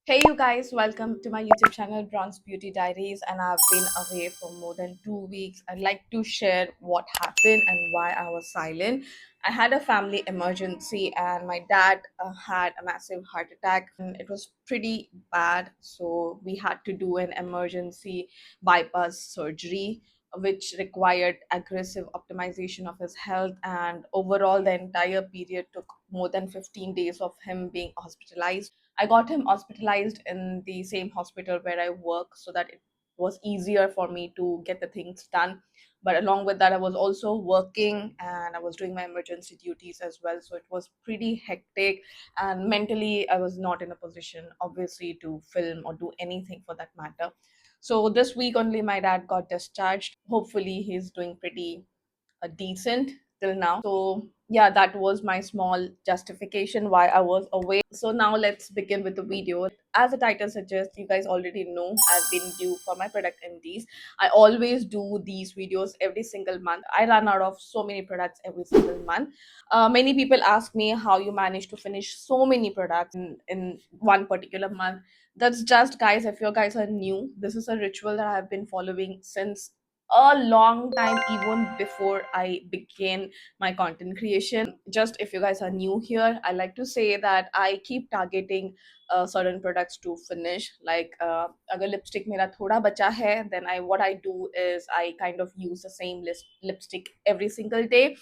Hey you guys, welcome to my YouTube channel Bronze Beauty Diaries, and I've been away for more than 2 weeks. I'd like to share what happened and why I was silent. I had a family emergency and my dad had a massive heart attack and it was pretty bad, so we had to do an emergency bypass surgery which required aggressive optimization of his health, and overall the entire period took more than 15 days of him being hospitalized. I got him hospitalized in the same hospital where I work so that it was easier for me to get the things done. But along with that, I was also working and I was doing my emergency duties as well. So it was pretty hectic. And mentally, I was not in a position, obviously, to film or do anything for that matter. So this week only, my dad got discharged. Hopefully, he's doing pretty decent till now. So yeah, that was my small justification why I was away. So now let's begin with the video. As the title suggests, you guys already know I've been due for my product MDs. I always do these videos every single month. I run out of so many products every single month. Many people ask me how you manage to finish so many products in one particular month. That's just, guys, if you guys are new, this is a ritual that I have been following since a long time, even before I began my content creation. Just if you guys are new here, I like to say that I keep targeting certain products to finish. Like agar lipstick mera thoda bacha hai, then I what I do is I kind of use the same lipstick every single day,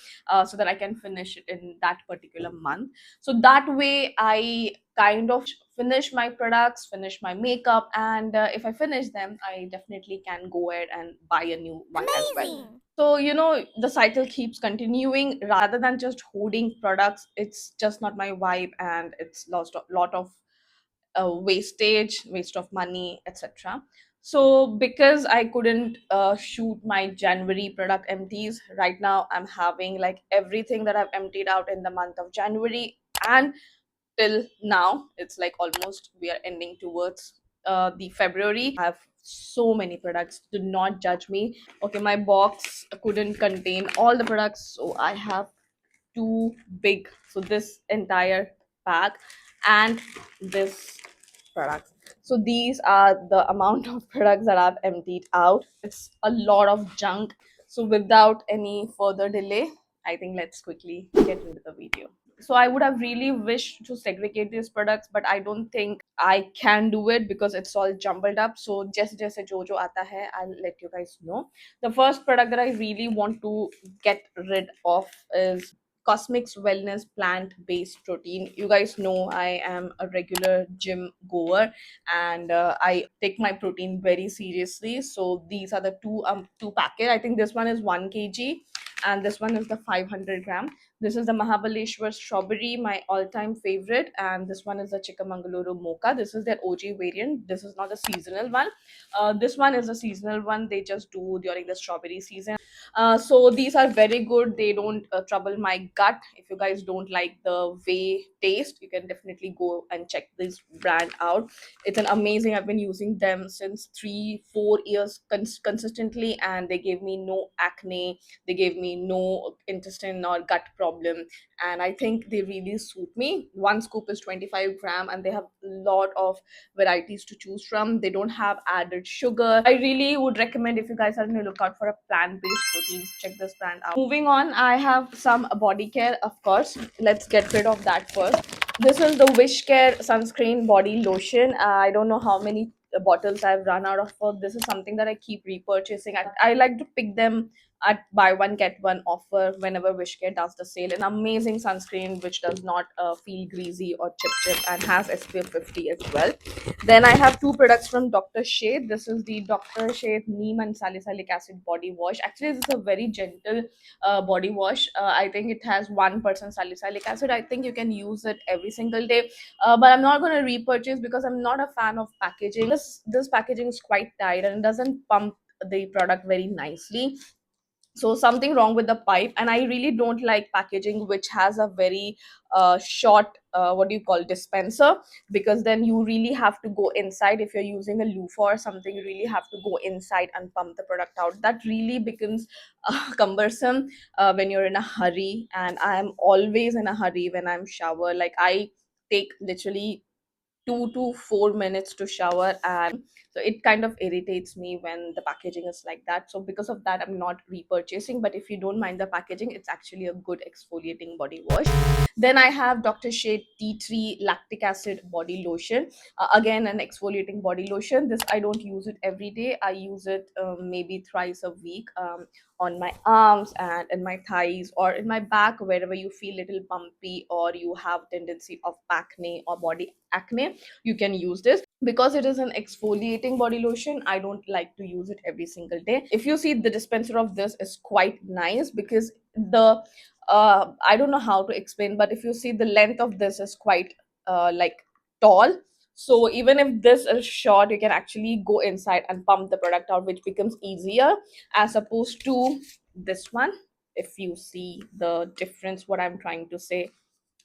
so that I can finish it in that particular month. So that way I kind of finish my products, finish my makeup, and if I finish them, I definitely can go ahead and buy a new one as well. Amazing. So, the cycle keeps continuing rather than just hoarding products. It's just not my vibe, and it's lost a lot of wastage, waste of money, etc. So, because I couldn't shoot my January product empties, right now I'm having like everything that I've emptied out in the month of January, and till now it's like almost we are ending towards the February. I have so many products, do not judge me. Okay, my box couldn't contain all the products, so I have too big. So this entire pack and this product, so these are the amount of products that I've emptied out. It's a lot of junk. So without any further delay, I think let's quickly get into the video. So I would have really wished to segregate these products, but I don't think I can do it because it's all jumbled up. So jaise jojo aata hai, I'll let you guys know. The first product that I really want to get rid of is Cosmix Wellness Plant Based Protein. You guys know I am a regular gym goer, and I take my protein very seriously. So these are the two packet. I think this one is 1 kg and this one is the 500 gram. This is the Mahabaleshwar Strawberry, my all-time favorite, and this one is the Chikamangaluru Mocha. This is their OG variant. This is not a seasonal one. This one is a seasonal one. They just do during the strawberry season. So these are very good. They don't trouble my gut. If you guys don't like the way taste, you can definitely go and check this brand out. It's an amazing. I've been using them since 3 4 years consistently, and they gave me no acne. They gave me no intestine or gut problem, and I think they really suit me. One scoop is 25 gram, and they have a lot of varieties to choose from. They don't have added sugar. I really would recommend, if you guys are on the lookout for a plant-based protein, check this brand out. Moving on, I have some body care, of course. Let's get rid of that first. This is the Wish Care sunscreen body lotion. I don't know how many bottles I've run out of. This is something that I keep repurchasing. I like to pick them at buy one get one offer whenever Wishcare does the sale. An amazing sunscreen which does not feel greasy or chip and has SPF 50 as well. Then I have two products from Dr. Shade. This is the Dr. Shade Neem and Salicylic Acid body wash. Actually, this is a very gentle body wash. I think it has 1% salicylic acid. I think you can use it every single day. But I'm not going to repurchase because I'm not a fan of packaging. This packaging is quite tight and it doesn't pump the product very nicely. So something wrong with the pipe, and I really don't like packaging which has a very short what do you call, dispenser, because then you really have to go inside. If you're using a loofah or something, you really have to go inside and pump the product out. That really becomes cumbersome when you're in a hurry, and I am always in a hurry when I'm shower. Like I take literally 2 to 4 minutes to shower, and so it kind of irritates me when the packaging is like that. So because of that, I'm not repurchasing. But if you don't mind the packaging, it's actually a good exfoliating body wash. Then I have Dr. Shea Tea Tree Lactic Acid Body Lotion. Again, an exfoliating body lotion. This, I don't use it every day. I use it maybe thrice a week, on my arms and in my thighs or in my back, wherever you feel little bumpy or you have tendency of acne or body acne. You can use this. Because it is an exfoliating body lotion, I don't like to use it every single day. If you see, the dispenser of this is quite nice, because the I don't know how to explain, but if you see, the length of this is quite like tall. So even if this is short, you can actually go inside and pump the product out, which becomes easier as opposed to this one. If you see the difference, what I'm trying to say,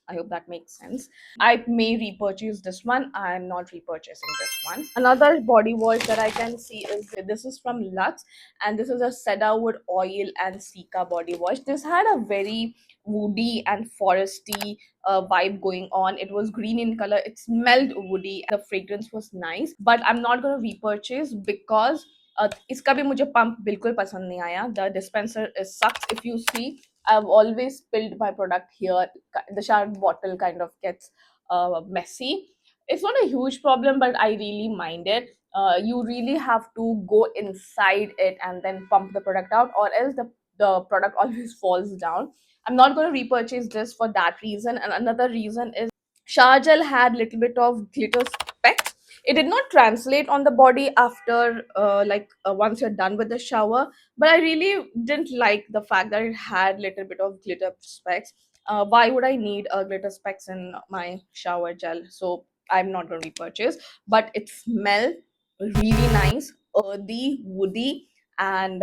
I hope that makes sense. I may repurchase this one. I'm not repurchasing this one. Another body wash that I can see is this is from Lux, and this is a cedarwood oil and Sika body wash. This had a very woody and foresty vibe going on. It was green in color. It smelled woody. The fragrance was nice, but I'm not going to repurchase because इसका भी मुझे pump बिल्कुल पसंद नहीं आया. The dispenser is sucks. If you see, I've always spilled my product here. The shower bottle kind of gets messy. It's not a huge problem, but I really mind it. You really have to go inside it and then pump the product out, or else the product always falls down. I'm not going to repurchase this for that reason. And another reason is shower gel had little bit of glitter specks. It did not translate on the body after once you're done with the shower, but I really didn't like the fact that it had little bit of glitter specks. Why would I need glitter specks in my shower gel? So I'm not going to repurchase. But it smelled really nice, earthy, woody, and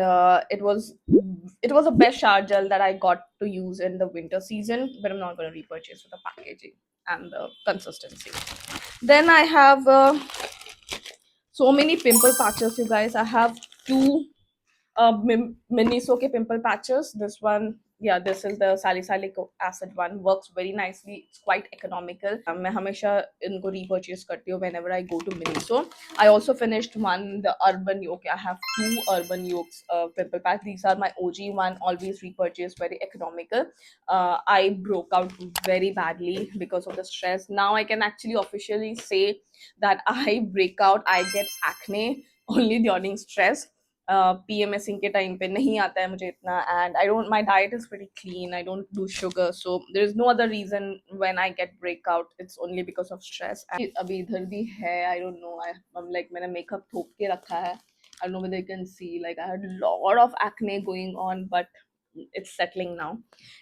it was a best shower gel that I got to use in the winter season. But I'm not going to repurchase for the packaging and the consistency. Then I have so many pimple patches, you guys. I have two Miniso ke pimple patches. This one, yeah, this is the salicylic acid one. Works very nicely. It's quite economical. मैं हमेशा इनको repurchase करती हूँ whenever I go to Miniso. I also finished one, the Urban Yoke. I have two Urban Yokes pimple patch. These are my OG one. Always repurchase, very economical. I broke out very badly because of the stress. Now I can actually officially say that I break out. I get acne only during stress. PMSing के time पे नहीं आता है मुझे इतना, and I don't, my diet is pretty clean. I don't do sugar, so there is no other reason when I get breakout. It's only because of stress. And अभी इधर भी है, I don't know. I'm like, मैंने makeup थोप के रखा है. I don't know whether you can see, like I had a lot of acne going on, but it's settling now.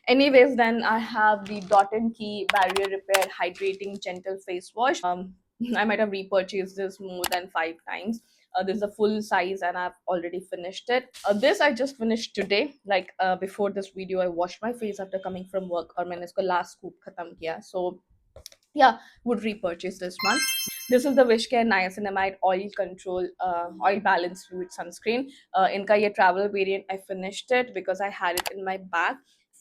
Anyways, then I have the Dot and Key Barrier Repair Hydrating Gentle Face Wash. I might have repurchased this more than 5 times. This is a full size and I've already finished it. This I just finished today. Like before this video, I washed my face after coming from work, और मैंने इसको last scoop खत्म किया. So yeah, would repurchase this one. This is the Wishcare Niacinamide Oil Control Oil Balance Fluid Sunscreen. इनका ये travel variant, I finished it because I had it in my bag.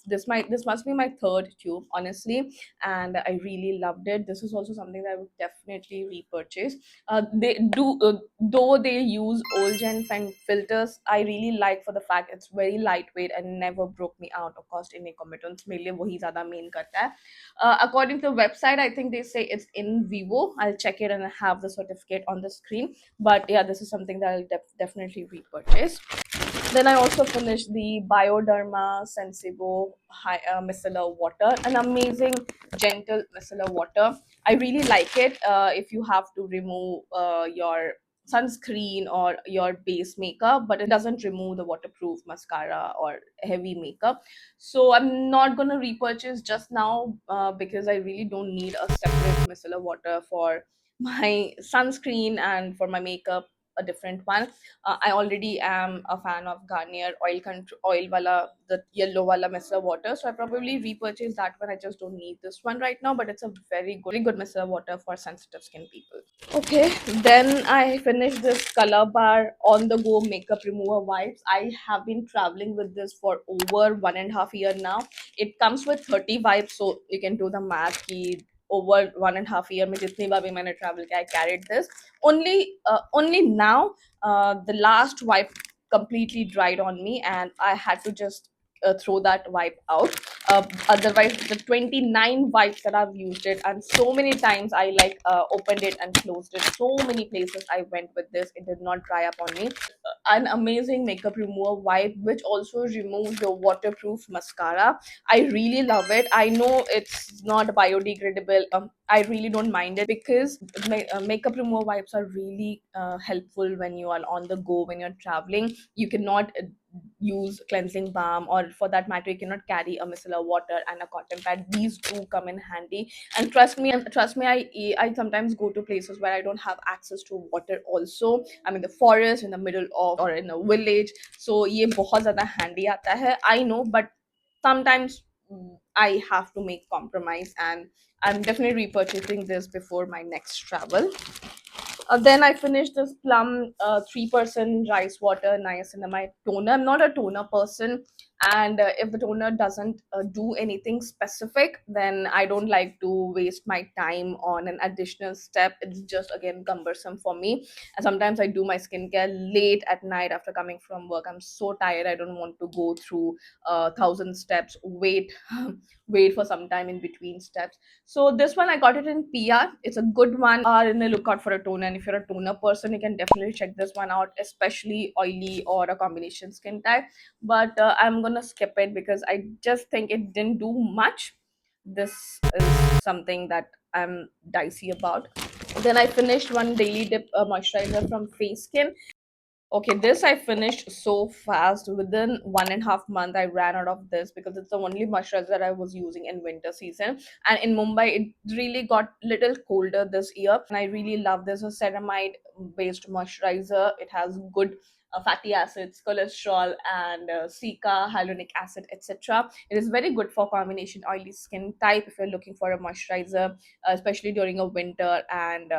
This must be my third tube, honestly, and I really loved it. This is also something that I would definitely repurchase. They do though they use old gen filters. I really like for the fact it's very lightweight and never broke me out or caused any commitments. मेरे लिए वही ज़्यादा main करता है. According to the website, I think they say it's in vivo. I'll check it and I have the certificate on the screen. But yeah, this is something that I'll definitely repurchase. Then I also finished the Bioderma Sensibo Micellar Water, an amazing, gentle micellar water. I really like it. If you have to remove your sunscreen or your base makeup, but it doesn't remove the waterproof mascara or heavy makeup. So I'm not gonna repurchase just now because I really don't need a separate micellar water for my sunscreen and for my makeup. A different one. I already am a fan of Garnier oil wala, the yellow wala micellar water. So I probably repurchase that one. I just don't need this one right now, but it's a very good micellar water for sensitive skin people. Okay, then I finished this Color Bar on the go makeup remover wipes. I have been traveling with this for over 1.5 years now. It comes with 30 wipes, so you can do the math. Ki over 1.5 year में जितनी बार भी मैंने travel किया, I carried this. Only now, the last wipe completely dried on me, and I had to just throw that wipe out. Otherwise, the 29 wipes that I've used it, and so many times I like opened it and closed it. So many places I went with this, it did not dry up on me. An amazing makeup remover wipe, which also removes the waterproof mascara. I really love it. I know it's not biodegradable. I really don't mind it because makeup remover wipes are really helpful when you are on the go, when you're traveling. You cannot use cleansing balm, or for that matter you cannot carry a micellar water and a cotton pad. These do come in handy, and trust me, I sometimes go to places where I don't have access to water also. I'm in the forest, in the middle of, or in a village, so ये बहुत ज़्यादा handy आता है, I know. But sometimes I have to make compromise, and I'm definitely repurchasing this before my next travel. Then I finished this Plum 3% rice water niacinamide toner. I'm not a toner person, and if the toner doesn't do anything specific, then I don't like to waste my time on an additional step. It's just again cumbersome for me. And sometimes I do my skincare late at night after coming from work. I'm so tired. I don't want to go through 1,000 steps. Wait for some time in between steps. So this one I got it in PR. It's a good one. Are in a lookout for a toner, and if you're a toner person, you can definitely check this one out, especially oily or a combination skin type. But I'm gonna skip it because I just think it didn't do much. This is something that I'm dicey about. Then I finished one daily dip moisturizer from Face Skin. Okay, this I finished so fast. Within 1.5 months, I ran out of this because it's the only moisturizer that I was using in winter season. And in Mumbai, it really got little colder this year. And I really love this, a ceramide based moisturizer. It has good fatty acids, cholesterol, and cica, hyaluronic acid, etc. It is very good for combination oily skin type if you're looking for a moisturizer, especially during a winter, and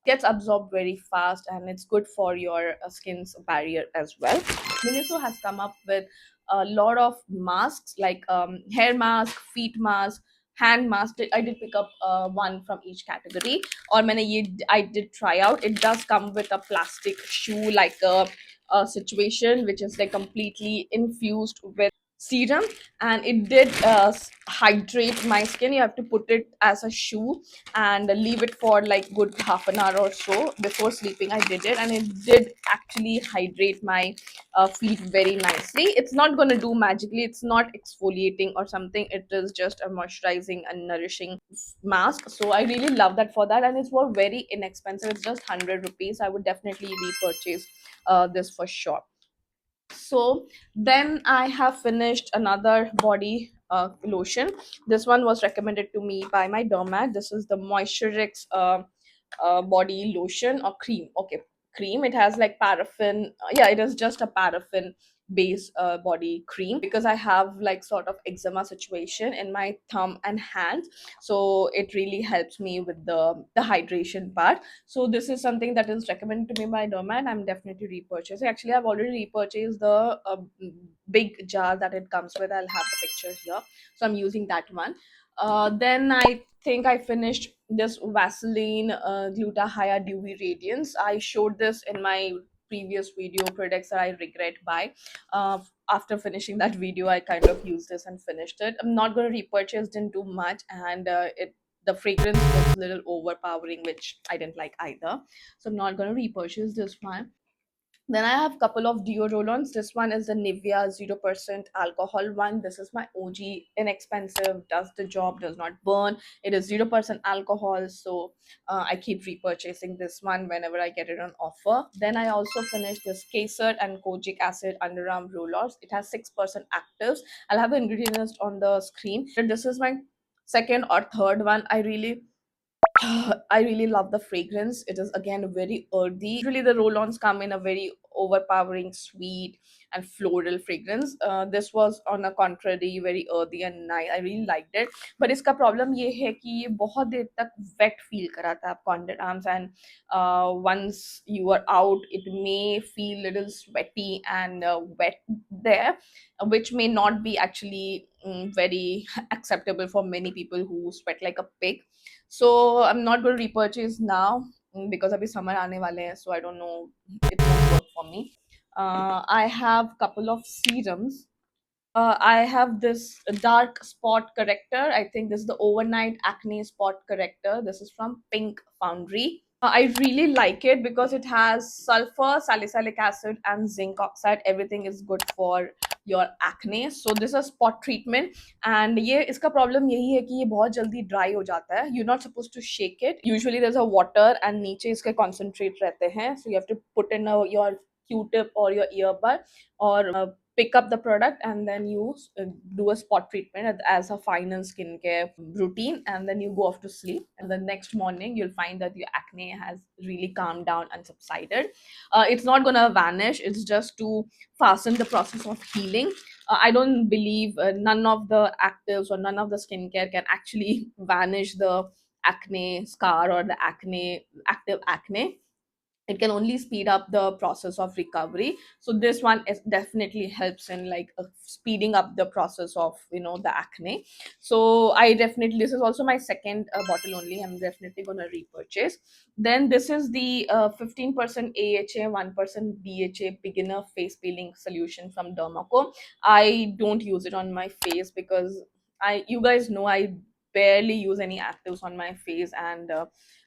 gets absorbed very fast, and it's good for your skin's barrier as well. Miniso has come up with a lot of masks, like hair mask, feet mask, hand mask. I did pick up one from each category. Or I did try out. It does come with a plastic shoe, like a situation which is like completely infused with serum, and it did hydrate my skin. You have to put it as a shoe and leave it for like good half an hour or so before sleeping. I did it, and it did actually hydrate my feet very nicely. It's not going to do magically, it's not exfoliating or something, it is just a moisturizing and nourishing mask. So I really love that for that, and it's for very inexpensive. It's just 100 rupees. I would definitely repurchase this for sure. So then I have finished another body lotion. This one was recommended to me by my dermat. This is the Moisturix body lotion or cream. Okay, cream. It has like paraffin. Yeah, it is just a paraffin base body cream because I have like sort of eczema situation in my thumb and hands. So it really helps me with the hydration part. So this is something that is recommended to me by Derma, and I'm definitely repurchasing. Actually, I've already repurchased the big jar that it comes with. I'll have the picture here. So I'm using that one. Then I think I finished this Vaseline Gluta-Hya Dewy Radiance. I showed this in my previous video, products that I regret buy. Uh, After finishing that video, I kind of used this and finished it. I'm not going to repurchase, didn't do much, and the fragrance was a little overpowering, which I didn't like either. So I'm not going to repurchase this one. Then I have a couple of deo roll-ons. This one is the Nivea 0% alcohol one. This is my OG, inexpensive, does the job, does not burn. It is 0% alcohol, so I keep repurchasing this one whenever I get it on offer. Then I also finished this Kesar and kojic acid underarm roll-offs. It has 6% actives. I'll have the ingredients list on the screen. This is my second or third one. I really love the fragrance. It is again very earthy. Really, the roll-ons come in a very overpowering, sweet and floral fragrance. This was on a contrary very earthy and nice. I really liked it. But इसका problem ये है कि ये बहुत देर तक wet feel कराता है आपको under arms, and once you are out, it may feel little sweaty and wet there, which may not be actually very acceptable for many people who sweat like a pig. So I'm not going to repurchase now, because अभी summer आने वाले हैं, so I don't know, it won't work for me. I have couple of serums. I have this dark spot corrector. I think this is the overnight acne spot corrector. This is from Pink Foundry. I really like it because it has sulfur, salicylic acid, and zinc oxide. Everything is good for your acne. So this is a spot treatment. And ये इसका problem यही है कि ये बहुत जल्दी dry हो जाता है. You're not supposed to shake it. Usually there's a water and नीचे इसके concentrate रहते हैं. So you have to put in your Q-tip or your earbud, or pick up the product, and then you do a spot treatment as a final skincare routine, and then you go off to sleep, and the next morning you'll find that your acne has really calmed down and subsided. It's not gonna vanish, it's just to fasten the process of healing. I don't believe none of the actives or none of the skincare can actually vanish the acne scar or the active acne. It can only speed up the process of recovery. So this one is definitely helps in like speeding up the process of, the acne. So I definitely, this is also my second bottle only, I'm definitely going to repurchase. Then this is the 15% AHA 1% BHA beginner face peeling solution from Dermaco. I don't use it on my face because you guys know I barely use any actives on my face, and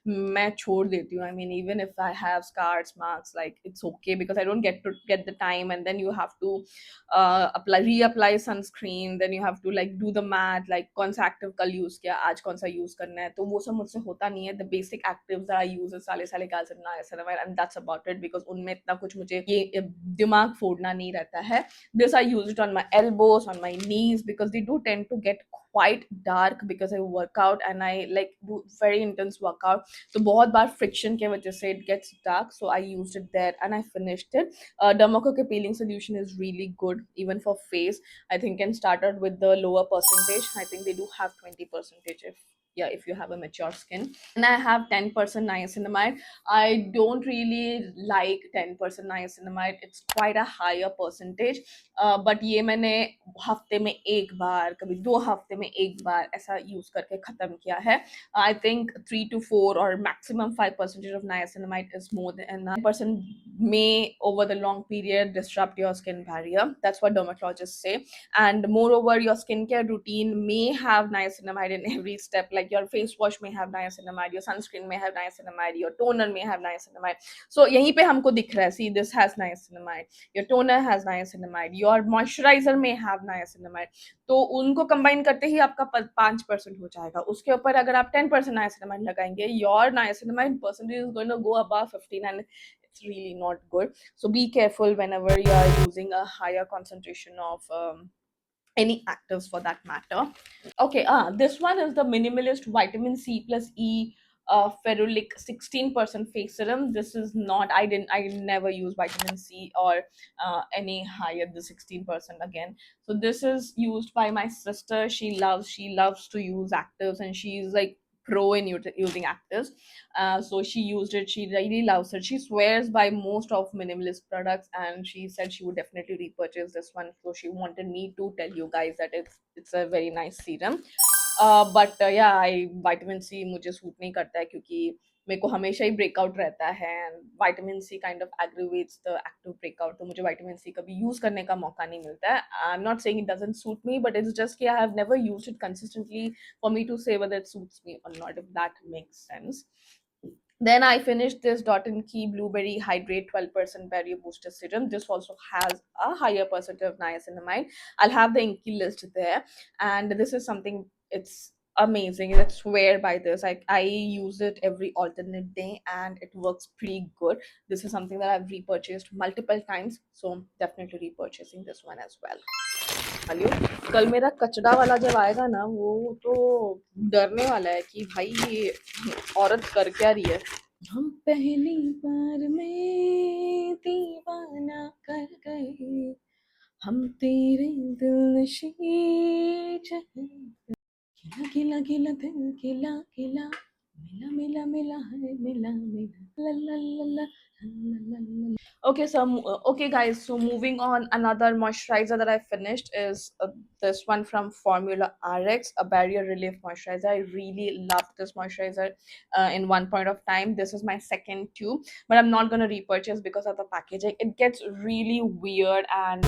मैं छोड़ देती हूँ. I mean, even if I have scars, marks, like it's okay because I don't get the time, and then you have to reapply sunscreen, then you have to like do the math, like कौन सा active कल use किया, आज कौन सा use करना है, तो वो सब मुझसे होता नहीं है. The basic actives that I use is salicylic acid, niacinamide, and that's about it because उनमें इतना कुछ मुझे ये दिमाग फोड़ना नहीं रहता है. This I use it on my elbows, on my knees, because they do tend to get quite dark because I work out and I like do very intense workout. तो बहुत बार friction के वजह से it gets dark, so I used it there and I finished it. Dermaco के peeling solution is really good even for face. I think can start out with the lower percentage. I think they do have 20% if you have a mature skin. And I have 10% niacinamide. I don't really like 10% niacinamide. It's quite a higher percentage. But ये मैंने हफ्ते में एक बार, कभी 2 हफ्ते में एक बार ऐसा यूज करके खत्म किया है. I think 3 to 4 or maximum 5% of niacinamide is more than enough. 10% may over the long period disrupt your skin barrier. That's what dermatologists say. And moreover, your skincare routine may have niacinamide in every step. Like your face wash may have niacinamide, your sunscreen may have niacinamide, your toner may have niacinamide. So यहीं पे हमको दिख रहा है, see this has niacinamide, your toner has niacinamide, your moisturizer may have niacinamide. तो उनको combine करते ही आपका 5% हो जाएगा. उसके ऊपर अगर आप 10% niacinamide लगाएंगे, your niacinamide percentage is going to go above 15, and it's really not good. So be careful whenever you are using a higher concentration of any actives for that matter. Okay, this one is the minimalist vitamin C plus E ferulic 16% face serum. This is not, I never use vitamin C or any higher than 16% again. So this is used by my sister. She loves to use actives, and she's like pro in using actives. So she used it, she really loves it, she swears by most of minimalist products, and she said she would definitely repurchase this one. So she wanted me to tell you guys that it's a very nice serum. But yeah, I vitamin C मुझे suit नहीं करता है क्योंकि मेरे को हमेशा ही breakout रहता है, and vitamin C kind of aggravates the active breakout. तो मुझे विटामिन सी कभी यूज करने का मौका नहीं मिलता है. I am not saying it doesn't suit me, but it's just कि I have never used it consistently for me to say whether it suits me or not, if that makes sense. Then I finished this Dot and Key Blueberry Hydrate 12% Barrier Booster Serum. This also has a higher percentage of niacinamide. I'll have the Inky list there. And this is something, it's amazing. I swear by this. I use it every alternate day and it works pretty good. This is something that I've repurchased multiple times. So definitely repurchasing this one as well. वाली हूँ. कल मेरा कचड़ा वाला जब आएगा ना, वो तो डरने वाला है कि भाई ये औरत कर क्या रही है. हम पहली बार में दीवाना कर गए, हम तेरे दिल नशी खिला खिला खिला दिल खिला खिला मिला मिला मिला है मिला मिला ला ला ला ला ला ला ला. Okay, so okay, guys. So moving on, another moisturizer that I finished is this one from Formula RX, a barrier relief moisturizer. I really love this moisturizer. In one point of time, this is my second tube, but I'm not gonna repurchase because of the packaging. It gets really weird and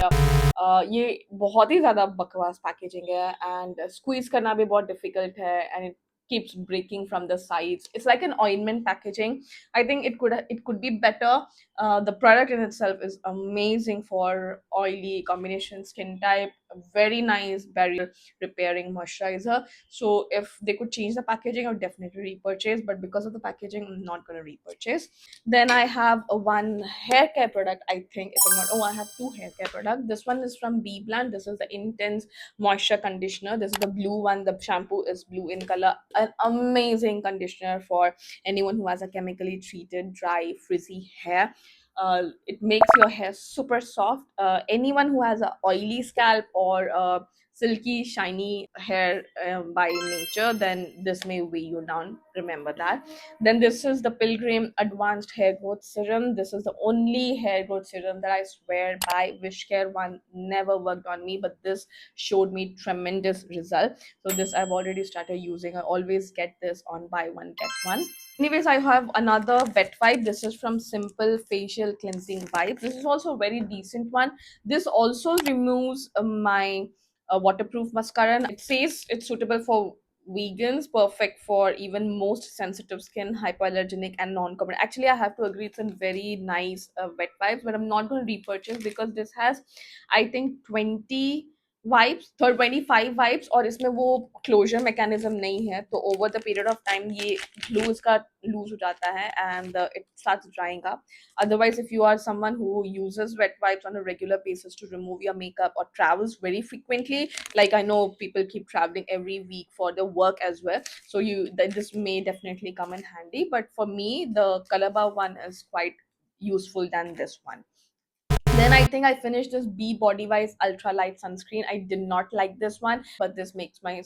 ये बहुत ही ज़्यादा बकवास packaging है and squeeze करना भी बहुत difficult है and it keeps breaking from the sides. It's like an ointment packaging. I think it could be better. The product in itself is amazing for oily combination skin type. A very nice barrier repairing moisturizer. So if they could change the packaging, I would definitely repurchase. But because of the packaging, I'm not gonna repurchase. Then I have a one hair care product. I think if I'm not, oh, I have two hair care products. This one is from B Bland. This is the Intense Moisture Conditioner. This is the blue one. The shampoo is blue in color. An amazing conditioner for anyone who has a chemically treated, dry, frizzy hair. It makes your hair super soft. Anyone who has a oily scalp or silky, shiny hair by nature, then this may weigh you down. Remember that. Then this is the Pilgrim Advanced Hair Growth Serum. This is the only hair growth serum that I swear by. Wishcare one never worked on me, but this showed me tremendous result. So this I've already started using. I always get this on buy one get one. Anyways, I have another wet wipe. This is from Simple Facial Cleansing Wipe. This is also a very decent one. This also removes my waterproof mascara. It says it's suitable for vegans, perfect for even most sensitive skin, hypoallergenic and non-common. Actually, I have to agree, it's a very nice wet wipes, but I'm not going to repurchase because this has, I think, 20 wipes 25 wipes और इसमें वो closure mechanism नहीं है तो over the period of time ये glue इसका loose हो जाता है and it starts drawing up otherwise if you are someone who uses wet wipes on a regular basis to remove your makeup or travels very frequently, like I know people keep traveling every week for their work as well, so this may definitely come in handy, but for me the Calabar one is quite useful than this one. Then I think I finished this B Body Wise Ultra Light Sunscreen. I did not like this one, but this makes my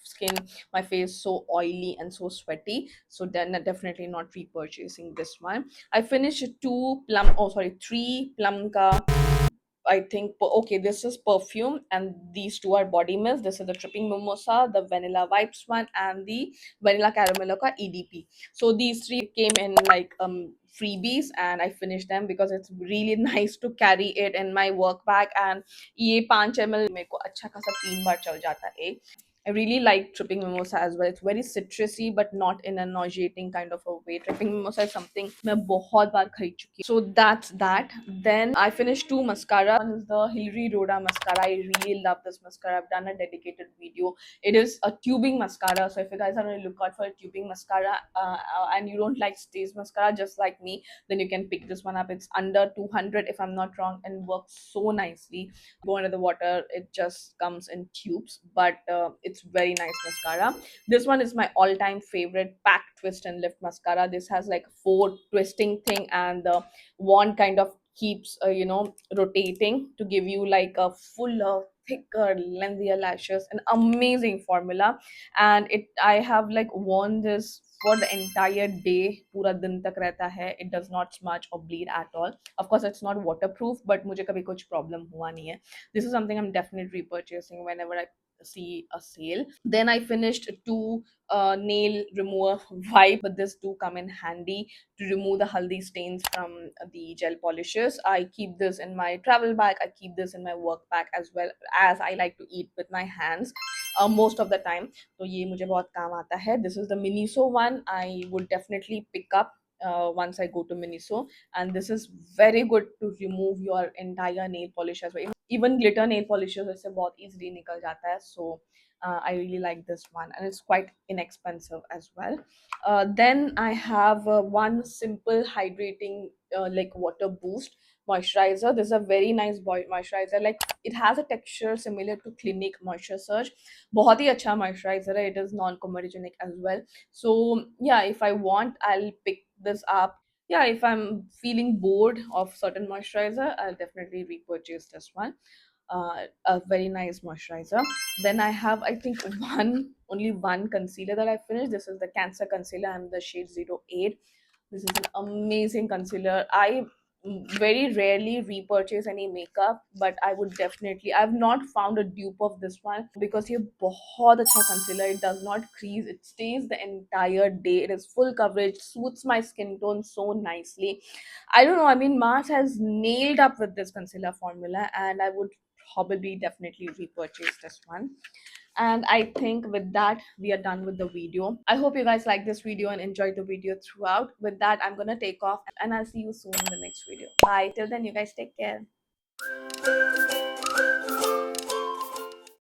skin, my face so oily and so sweaty. So then definitely not repurchasing this one. I finished three Plum Ka. I think okay, this is perfume, and these two are body mist. This is the Tripping Mimosa, the Vanilla Vibes one, and the Vanilla Caramel ka EDP. So these three came in like freebies, and I finished them because it's really nice to carry it in my work bag. And ये 5 ml मेरे को अच्छा खासा 3 बार चल जाता है. I really like Tripping Mimosa as well. It's very citrusy, but not in a nauseating kind of a way. Tripping Mimosa is something मैं बहुत बार खरीद चुकी हूँ. So that's that. Then I finished two mascara. One is the Hilary Rhoda mascara. I really love this mascara. I've done a dedicated video. It is a tubing mascara. So if you guys are on the lookout for a tubing mascara and you don't like stays mascara just like me, then you can pick this one up. It's under 200 if I'm not wrong and works so nicely. Go under the water, it just comes in tubes, but it's very nice mascara. This one is my all-time favorite Pack Twist and Lift mascara. This has like four twisting thing, and the wand kind of keeps rotating to give you like a fuller, thicker, lengthier lashes. An amazing formula, and it I have like worn this for the entire day. पूरा दिन तक रहता है. It does not smudge or bleed at all. Of course, it's not waterproof, but मुझे कभी कुछ problem हुआ नहीं है. This is something I'm definitely repurchasing whenever I see a sale. Then I finished two nail remover wipe, but this do come in handy to remove the haldi stains from the gel polishes. I keep this in my travel bag. I keep this in my work bag as well, as I like to eat with my hands most of the time. तो ये मुझे बहुत काम आता है. This is the Miniso one. I would definitely pick up once I go to Miniso, and this is very good to remove your entire nail polish as well. Even glitter nail polishes इससे बहुत easily निकल जाता है. So I really like this one, and it's quite inexpensive as well. Then I have one simple hydrating like water boost moisturizer. This is a very nice moisturizer. Like it has a texture similar to Clinique Moisture Surge. बहुत ही अच्छा moisturizer है. It is non-comedogenic as well. So yeah, if I want, I'll pick this up. Yeah, if I'm feeling bored of certain moisturizer, I'll definitely repurchase this one. A very nice moisturizer. Then I have, I think, only one concealer that I finished. This is the Cancer Concealer. I'm the shade 08. This is an amazing concealer. I very rarely repurchase any makeup, but I would definitely, I've not found a dupe of this one because ये बहुत अच्छा concealer. It does not crease, it stays the entire day, it is full coverage, suits my skin tone so nicely. I don't know, I mean, Mars has nailed up with this concealer formula, and I would probably definitely repurchase this one. And I think with that, we are done with the video. I hope you guys like this video and enjoyed the video throughout. With that, I'm gonna take off, and I'll see you soon in the next video. Bye. Till then, you guys take care.